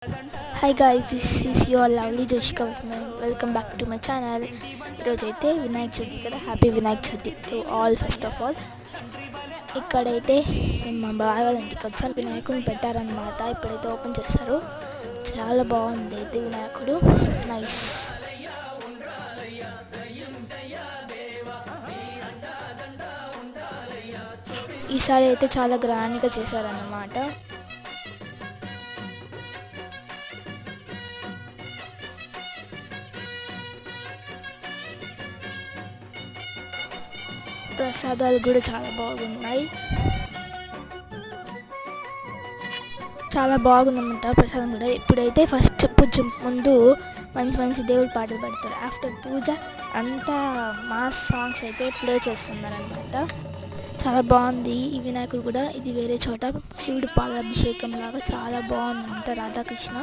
Hi guys, this is your lovely Joshika with me. Welcome back to my channel. ఈరోజైతే వినాయక చవితి కదా, happy Vinayaka Chavithi to all. First of all ఇక్కడైతే మా బావ వాళ్ళ ఇంటికి వచ్చాను, వినాయకుని పెట్టారనమాట. ఇప్పుడైతే ఓపెన్ చేస్తారు. చాలా బాగుంది అయితే వినాయకుడు, నైస్. ఈసారి అయితే చాలా గ్రాండ్గా చేశారన్నమాట. ప్రసాదాలు కూడా చాలా బాగున్నాయి, చాలా బాగుందన్నమాట ప్రసాదం కూడా. ఇప్పుడైతే ఫస్ట్ పూజ ముందు మంచి మంచి దేవుడి పాటలు పెడతారు. ఆఫ్టర్ పూజ అంతా మాస్ సాంగ్స్ అయితే ప్లే చేస్తున్నారనమాట. చాలా బాగుంది ఈ వినాయకుడు కూడా. ఇది వేరే చోట శివుడు పాలాభిషేకం లాగా చాలా బాగుందన్నమాట. రాధాకృష్ణ